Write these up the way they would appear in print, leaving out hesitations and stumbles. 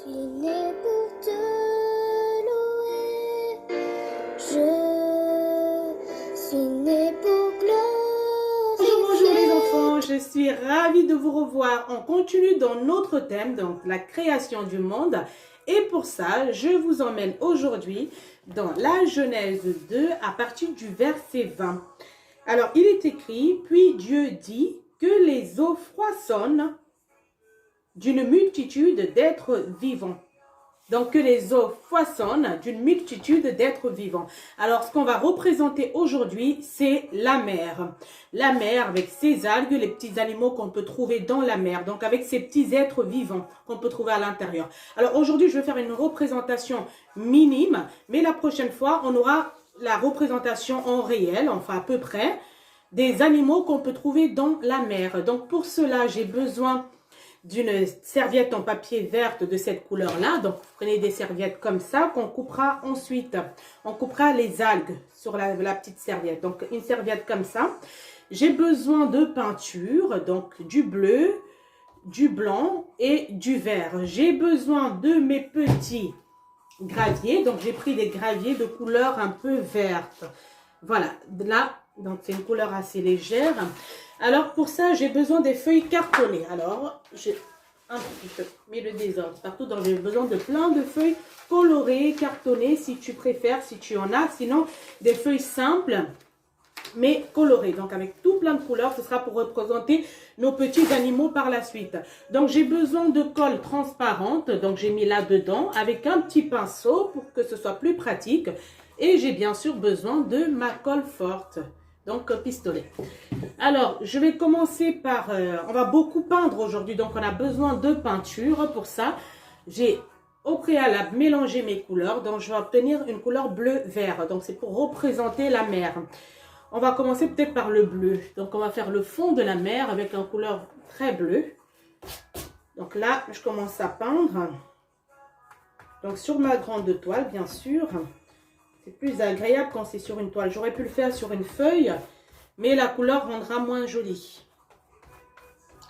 suis née pour te louer. Je suis née pour glorifier. Bonjour les enfants, je suis ravie de vous revoir. On continue dans notre thème, donc la création du monde. Et pour ça, je vous emmène aujourd'hui dans la Genèse 2 à partir du verset 20. Alors, il est écrit, puis Dieu dit que les eaux froissonnent d'une multitude d'êtres vivants. Donc, que les eaux foisonnent d'une multitude d'êtres vivants. Alors, ce qu'on va représenter aujourd'hui, c'est la mer. La mer avec ses algues, les petits animaux qu'on peut trouver dans la mer. Donc, avec ces petits êtres vivants qu'on peut trouver à l'intérieur. Alors, aujourd'hui, je vais faire une représentation minime. Mais la prochaine fois, on aura la représentation en réel, enfin à peu près, des animaux qu'on peut trouver dans la mer. Donc, pour cela, j'ai besoin d'une serviette en papier verte de cette couleur-là. Donc, vous prenez des serviettes comme ça qu'on coupera ensuite. On coupera les algues sur la petite serviette. Donc, une serviette comme ça. J'ai besoin de peinture, donc du bleu, du blanc et du vert. J'ai besoin de mes petits graviers. Donc, j'ai pris des graviers de couleur un peu verte. Voilà, là, donc c'est une couleur assez légère. Alors, pour ça, j'ai besoin des feuilles cartonnées. Alors, j'ai un petit peu mis le désordre partout. Donc, j'ai besoin de plein de feuilles colorées, cartonnées, si tu préfères, si tu en as. Sinon, des feuilles simples, mais colorées. Donc, avec tout plein de couleurs, ce sera pour représenter nos petits animaux par la suite. Donc, j'ai besoin de colle transparente. Donc, j'ai mis là-dedans avec un petit pinceau pour que ce soit plus pratique. Et j'ai bien sûr besoin de ma colle forte. Donc, pistolet. Alors, je vais commencer par... on va beaucoup peindre aujourd'hui, donc on a besoin de peinture. Pour ça, j'ai au préalable mélangé mes couleurs. Donc, je vais obtenir une couleur bleu-vert. Donc, c'est pour représenter la mer. On va commencer peut-être par le bleu. Donc, on va faire le fond de la mer avec une couleur très bleue. Donc là, je commence à peindre. Donc, sur ma grande toile, bien sûr. C'est plus agréable quand c'est sur une toile. J'aurais pu le faire sur une feuille, mais la couleur rendra moins jolie.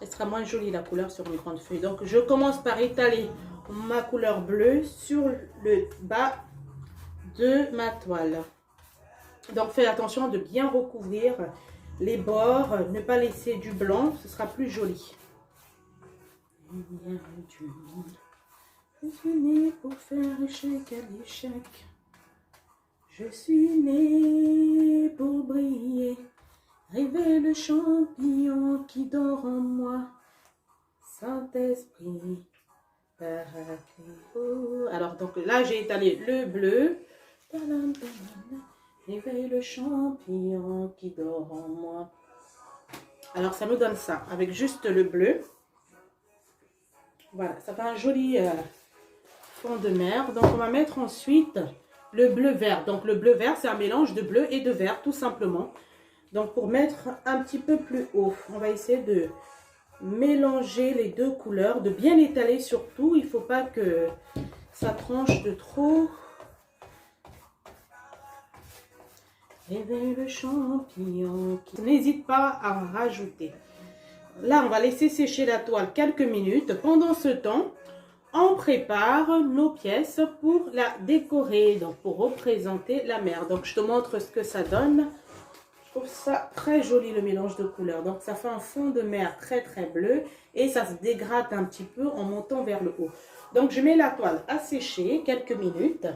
Elle sera moins jolie la couleur sur une grande feuille. Donc, je commence par étaler ma couleur bleue sur le bas de ma toile. Donc, faites attention de bien recouvrir les bords. Ne pas laisser du blanc, ce sera plus joli. Je suis née pour faire échec à l'échec. Je suis née pour briller, rêver le champignon qui dort en moi. Saint-Esprit, Paracléo. Alors, donc là, j'ai étalé le bleu. Réveille le champignon qui dort en moi. Alors, ça me donne ça, avec juste le bleu. Voilà, ça fait un joli fond de mer. Donc, on va mettre ensuite le bleu-vert. Donc, le bleu-vert, c'est un mélange de bleu et de vert, tout simplement. Donc, pour mettre un petit peu plus haut, on va essayer de mélanger les deux couleurs, de bien étaler surtout. Il ne faut pas que ça tranche de trop. Réveille le champignon. N'hésite pas à en rajouter. Là, on va laisser sécher la toile quelques minutes. Pendant ce temps, on prépare nos pièces pour la décorer, donc pour représenter la mer. Donc, je te montre ce que ça donne. Je trouve ça très joli, le mélange de couleurs. Donc, ça fait un fond de mer très, très bleu et ça se dégrade un petit peu en montant vers le haut. Donc, je mets la toile à sécher quelques minutes.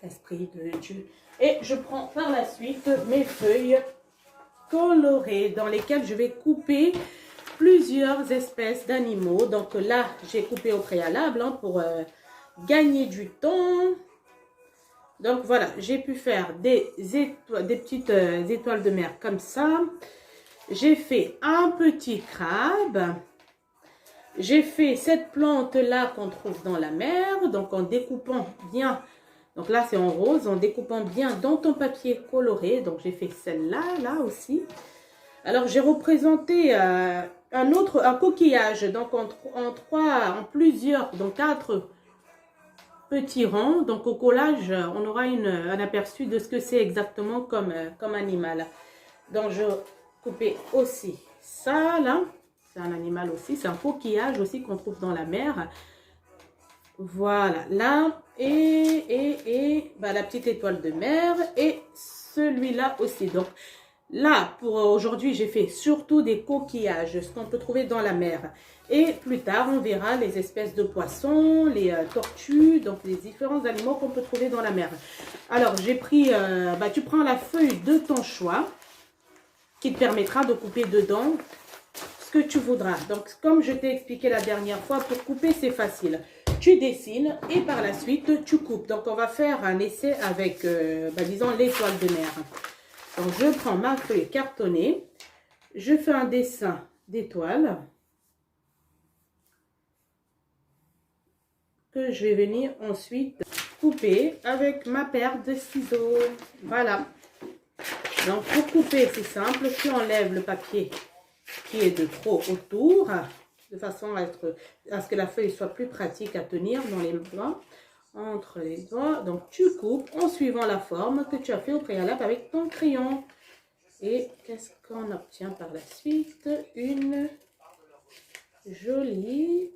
Esprit de Dieu. Et je prends par la suite mes feuilles colorées dans lesquelles je vais couper plusieurs espèces d'animaux. Donc là, j'ai coupé au préalable pour gagner du temps. Donc voilà, j'ai pu faire des petites étoiles de mer comme ça. J'ai fait un petit crabe. J'ai fait cette plante-là qu'on trouve dans la mer. Donc en découpant bien, donc là c'est en rose, en découpant bien dans ton papier coloré. Donc j'ai fait celle-là, là aussi. Alors j'ai représenté un coquillage, donc en plusieurs, donc 4 petits rangs. Donc au collage, on aura un aperçu de ce que c'est exactement comme animal. Donc je coupais aussi ça là. C'est un animal aussi, c'est un coquillage aussi qu'on trouve dans la mer. Voilà, là, bah, la petite étoile de mer et celui-là aussi. Donc là, pour aujourd'hui, j'ai fait surtout des coquillages, ce qu'on peut trouver dans la mer. Et plus tard, on verra les espèces de poissons, les tortues, donc les différents animaux qu'on peut trouver dans la mer. Alors, j'ai pris, bah, tu prends la feuille de ton choix qui te permettra de couper dedans ce que tu voudras. Donc, comme je t'ai expliqué la dernière fois, pour couper, c'est facile. Tu dessines et par la suite, tu coupes. Donc, on va faire un essai avec, bah, disons, l'étoile de mer. Donc, je prends ma feuille cartonnée. Je fais un dessin d'étoile que je vais venir ensuite couper avec ma paire de ciseaux. Voilà. Donc, pour couper, c'est simple. Tu enlèves le papier qui est de trop autour, de façon à ce que la feuille soit plus pratique à tenir dans les doigts, entre les doigts. Donc, tu coupes en suivant la forme que tu as fait au préalable avec ton crayon. Et qu'est-ce qu'on obtient par la suite? Une jolie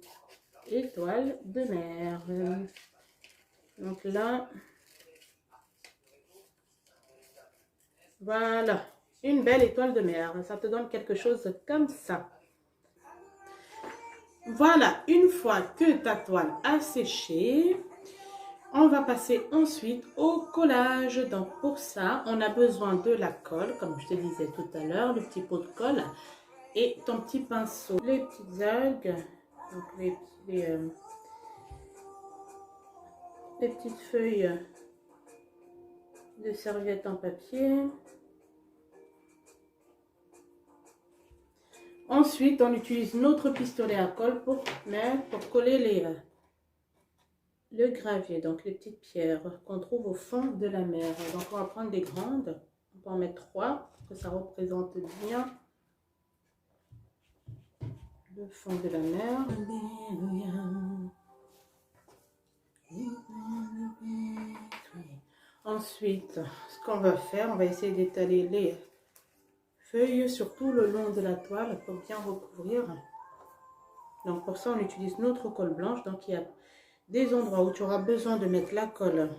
étoile de mer. Donc là, voilà, une belle étoile de mer. Ça te donne quelque chose comme ça. Voilà, une fois que ta toile a séché, on va passer ensuite au collage. Donc pour ça, on a besoin de la colle, comme je te disais tout à l'heure, le petit pot de colle et ton petit pinceau. Les petites algues, donc les petites feuilles de serviettes en papier. Ensuite, on utilise notre pistolet à colle pour coller le gravier, donc les petites pierres qu'on trouve au fond de la mer. Donc, on va prendre des grandes. On peut en mettre 3 pour que ça représente bien le fond de la mer. Ensuite, ce qu'on va faire, on va essayer d'étaler les feuilles sur tout le long de la toile pour bien recouvrir. Donc pour ça, on utilise notre colle blanche. Donc il y a des endroits où tu auras besoin de mettre la colle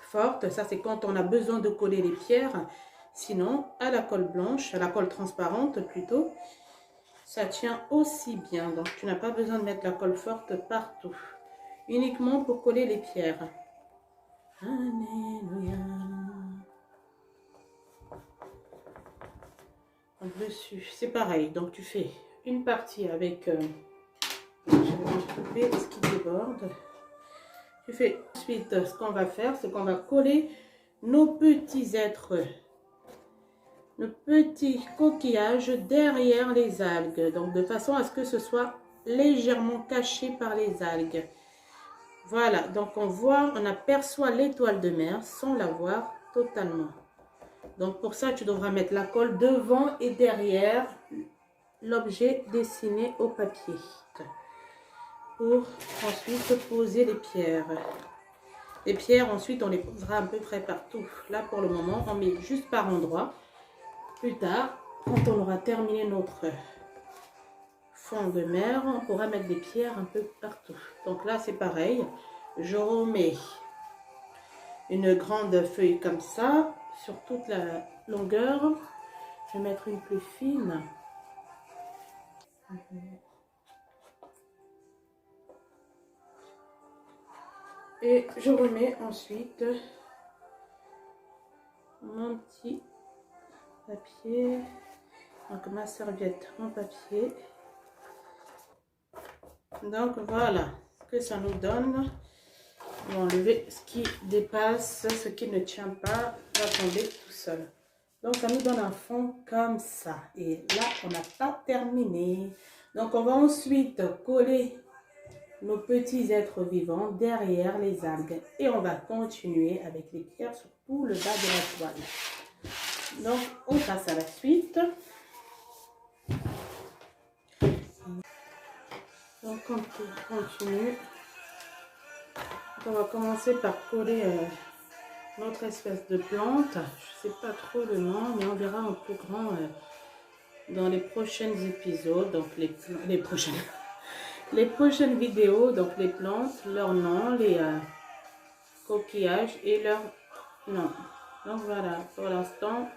forte. Ça, c'est quand on a besoin de coller les pierres. Sinon, à la colle blanche, à la colle transparente plutôt, ça tient aussi bien. Donc tu n'as pas besoin de mettre la colle forte partout. Uniquement pour coller les pierres. Alléluia. Donc dessus, c'est pareil. Donc tu fais une partie avec... je vais couper ce qui déborde. Tu fais ensuite, ce qu'on va faire, c'est qu'on va coller nos petits êtres, nos petits coquillages derrière les algues. Donc de façon à ce que ce soit légèrement caché par les algues. Voilà, donc on aperçoit l'étoile de mer sans la voir totalement. Donc pour ça, tu devras mettre la colle devant et derrière l'objet dessiné au papier. Pour ensuite poser les pierres. Les pierres, ensuite, on les posera à peu près partout. Là, pour le moment, on met juste par endroit. Plus tard, quand on aura terminé notre fond de mer, on pourra mettre des pierres un peu partout. Donc là, c'est pareil. Je remets une grande feuille comme ça sur toute la longueur. Je vais mettre une plus fine. Et je remets ensuite mon petit papier, donc ma serviette en papier. Donc voilà ce que ça nous donne. On va enlever ce qui dépasse, ce qui ne tient pas va tomber tout seul. Donc ça nous donne un fond comme ça. Et là, on n'a pas terminé. Donc on va ensuite coller nos petits êtres vivants derrière les algues. Et on va continuer avec les pierres sur tout le bas de la toile. Donc, on passe à la suite. Donc, on continue. Donc, on va commencer par coller notre espèce de plante. Je ne sais pas trop le nom, mais on verra en plus grand dans les prochains épisodes, donc les prochaines, les prochaines vidéos, donc les plantes, leurs noms, les coquillages et leurs noms. Donc voilà, pour l'instant,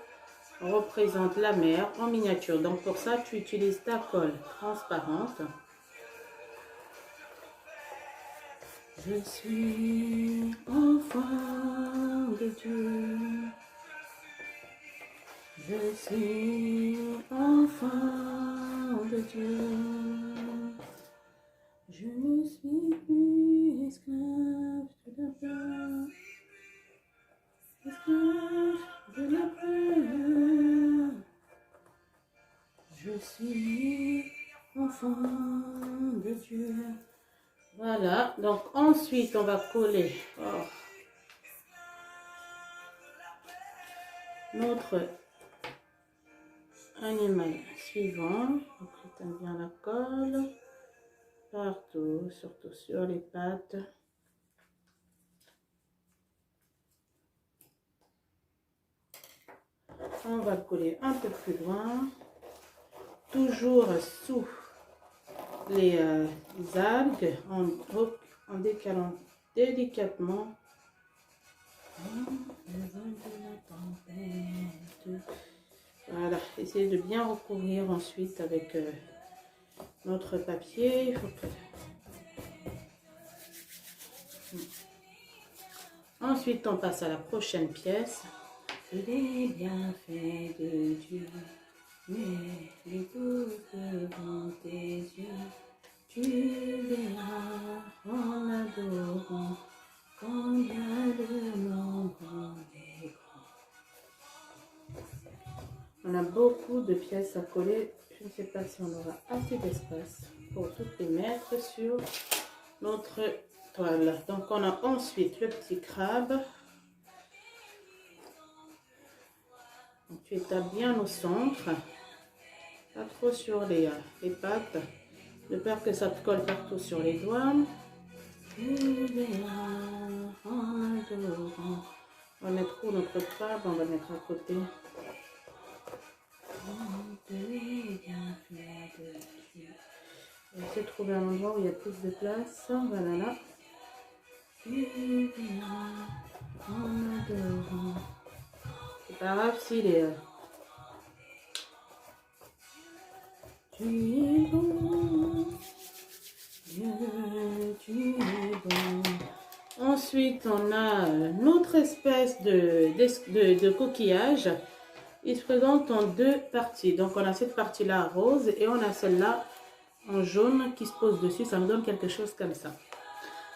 on représente la mer en miniature. Donc pour ça, tu utilises ta colle transparente. Je suis enfant de Dieu. Je suis enfant de Dieu. Je ne suis plus esclave de la peur. Esclave de la peur. Je suis enfant de Dieu. Voilà, donc ensuite on va coller notre animal suivant. Donc éteins bien la colle partout, surtout sur les pattes. On va le coller un peu plus loin, toujours sous les algues, en décalant délicatement. Voilà, essayez de bien recouvrir ensuite avec notre papier. Il faut que... Ensuite, on passe à la prochaine pièce. Les bienfaits de Dieu, mais les doutes devant tes yeux, tu verras en adorant combien le nombre est grand. On a beaucoup de pièces à coller. Je ne sais pas si on aura assez d'espace pour toutes les mettre sur notre toile. Donc on a ensuite le petit crabe. Donc, tu étales bien au centre, pas trop sur les pattes, de peur que ça te colle partout sur les doigts. On va mettre où notre crabe? On va le mettre à côté. On va essayer de trouver un endroit où il y a plus de place. Voilà là. C'est pas grave s'il est... Tu es bon, Dieu, tu es bon. Ensuite, on a notre espèce de coquillage. Il se présente en deux parties. Donc, on a cette partie-là rose et on a celle-là en jaune qui se pose dessus. Ça nous donne quelque chose comme ça.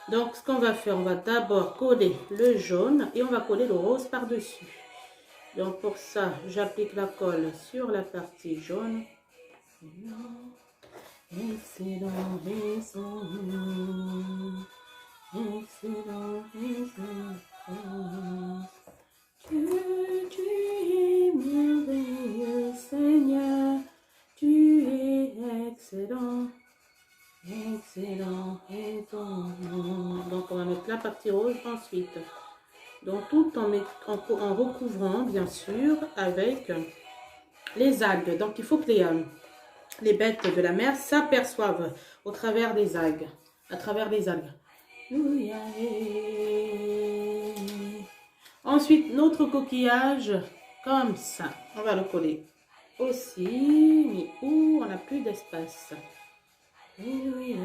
Donc, ce qu'on va faire, on va d'abord coller le jaune et on va coller le rose par-dessus. Donc, pour ça, j'applique la colle sur la partie jaune. Excellent, excellent, excellent, excellent. Tu es merveilleux, Seigneur. Tu es excellent, excellent est ton nom. Donc, on va mettre la partie rose ensuite. Donc, tout en recouvrant, bien sûr, avec les algues. Donc, il faut que les bêtes de la mer s'aperçoivent au travers des algues. À travers les algues. Ensuite, notre coquillage, comme ça. On va le coller aussi, mais où on n'a plus d'espace. Alléluia,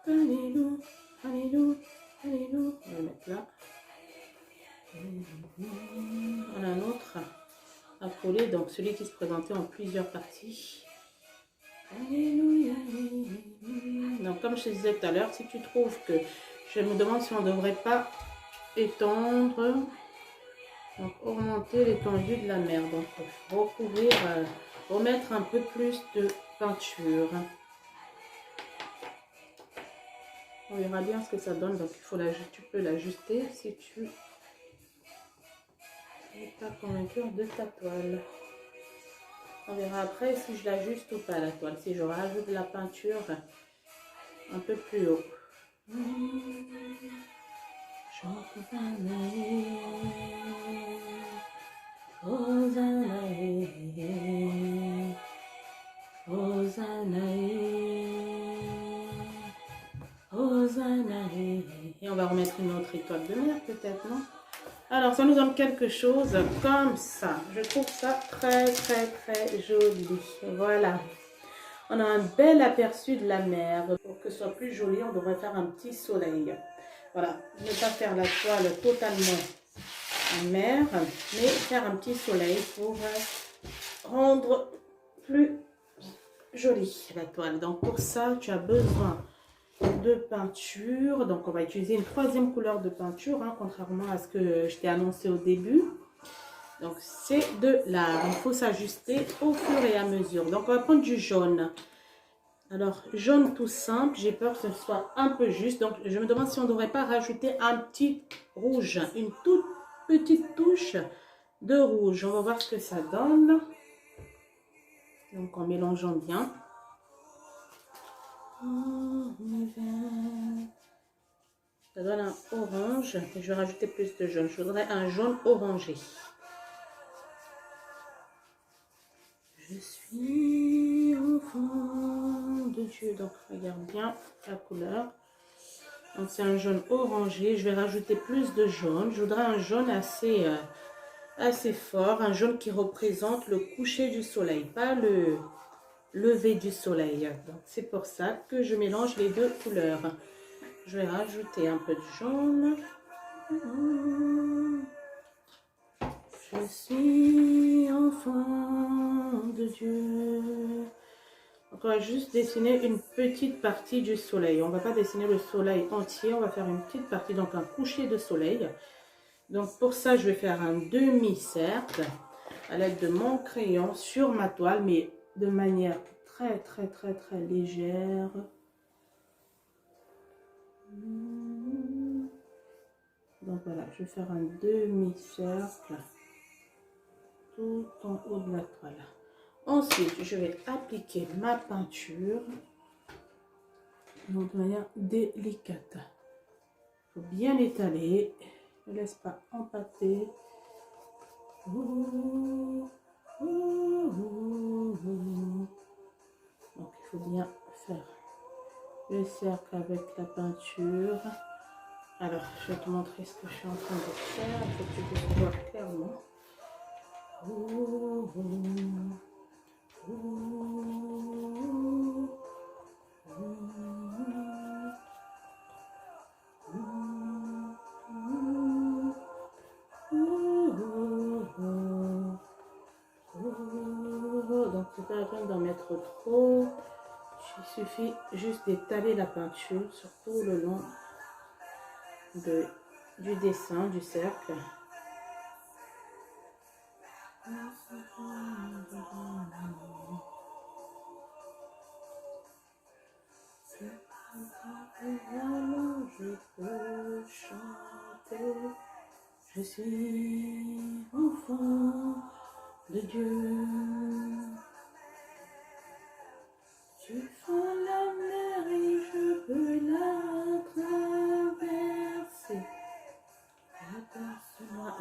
alléluia, alléluia, alléluia. On va le mettre là. On a un autre à coller, donc celui qui se présentait en plusieurs parties. Alléluia. Donc comme je te disais tout à l'heure, si tu trouves que je me demande si on ne devrait pas étendre, donc augmenter l'étendue de la mer, donc recouvrir, remettre un peu plus de peinture. On verra bien ce que ça donne, donc tu peux l'ajuster si tu n'es pas convaincu de ta toile. On verra après si je l'ajuste ou pas la toile, si je rajoute de la peinture un peu plus haut. Hosanna, Hosanna, Hosanna. Et on va remettre une autre étoile de mer peut-être, non? Alors, ça nous donne quelque chose comme ça. Je trouve ça très, très, très joli. Voilà. On a un bel aperçu de la mer. Pour que ce soit plus joli, on devrait faire un petit soleil. Voilà. Ne pas faire la toile totalement en mer, mais faire un petit soleil pour rendre plus jolie la toile. Donc, pour ça, tu as besoin de peinture. Donc, on va utiliser une troisième couleur de peinture, hein, contrairement à ce que je t'ai annoncé au début. Donc, c'est de l'art. Il faut s'ajuster au fur et à mesure. Donc, on va prendre du jaune. Alors, jaune tout simple. J'ai peur que ce soit un peu juste. Donc, je me demande si on ne devrait pas rajouter un petit rouge. Une toute petite touche de rouge. On va voir ce que ça donne. Donc, en mélangeant bien. Ça donne un orange. Je vais rajouter plus de jaune. Je voudrais un jaune orangé. Je suis enfant de Dieu. Donc, regarde bien la couleur. Donc, c'est un jaune orangé. Je vais rajouter plus de jaune. Je voudrais un jaune assez fort. Un jaune qui représente le coucher du soleil, pas le lever du soleil. Donc, c'est pour ça que je mélange les deux couleurs. Je vais rajouter un peu de jaune. Je suis enfant de Dieu. Donc, on va juste dessiner une petite partie du soleil. On ne va pas dessiner le soleil entier. On va faire une petite partie, donc un coucher de soleil. Donc, pour ça, je vais faire un demi-cercle à l'aide de mon crayon sur ma toile, mais de manière très, très, très, très légère. Donc, voilà, je vais faire un demi-cercle tout en haut de la toile. Ensuite, je vais appliquer ma peinture de manière délicate. Il faut bien étaler. Ne laisse pas empâter. Donc, il faut bien faire le cercle avec la peinture. Alors, je vais te montrer ce que je suis en train de faire. Il faut que tu puisses voir clairement. Donc, c'est pas la peine d'en mettre trop. Il suffit juste d'étaler la peinture sur tout le long du dessin, du cercle. Je peux chanter, je suis enfant de Dieu. Tu fais la mer et je peux la traverser.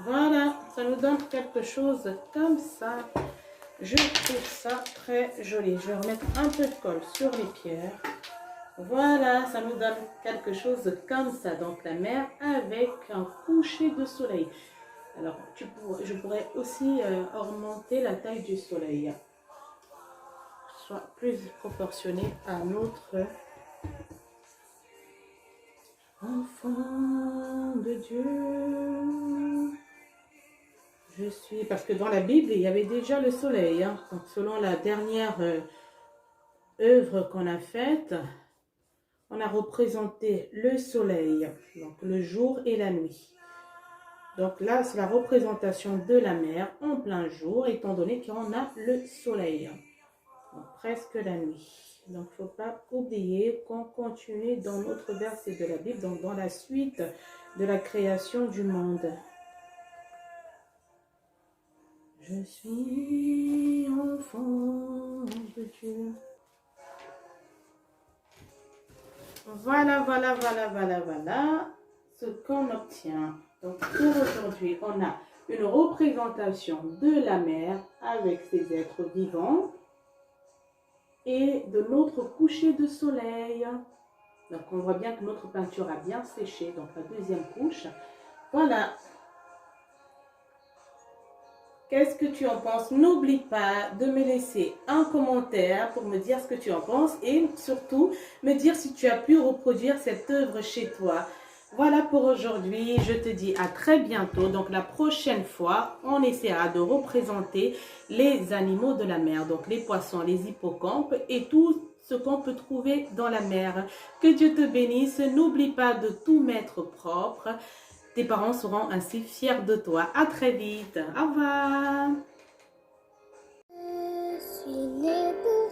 Voilà, ça nous donne quelque chose comme ça. Je trouve ça très joli. Je vais remettre un peu de colle sur les pierres. Voilà, ça nous donne quelque chose comme ça. Donc la mer avec un coucher de soleil. Alors, je pourrais aussi augmenter la taille du soleil. Soit plus proportionné à notre enfant de Dieu. Je suis... Parce que dans la Bible, il y avait déjà le soleil. Hein. Donc, selon la dernière œuvre qu'on a faite, on a représenté le soleil, donc le jour et la nuit. Donc là, c'est la représentation de la mer en plein jour, étant donné qu'on a le soleil. Donc, presque la nuit. Donc, il ne faut pas oublier qu'on continue dans notre verset de la Bible, donc dans la suite de la création du monde. Je suis enfant de Dieu. Voilà ce qu'on obtient. Donc, pour aujourd'hui, on a une représentation de la mer avec ses êtres vivants et de notre coucher de soleil. Donc, on voit bien que notre peinture a bien séché, donc la deuxième couche. Voilà. Qu'est-ce que tu en penses? N'oublie pas de me laisser un commentaire pour me dire ce que tu en penses et surtout me dire si tu as pu reproduire cette œuvre chez toi. Voilà pour aujourd'hui. Je te dis à très bientôt. Donc la prochaine fois, on essaiera de représenter les animaux de la mer. Donc les poissons, les hippocampes et tout ce qu'on peut trouver dans la mer. Que Dieu te bénisse. N'oublie pas de tout mettre propre. Tes parents seront ainsi fiers de toi. À très vite. Au revoir. Je suis né pour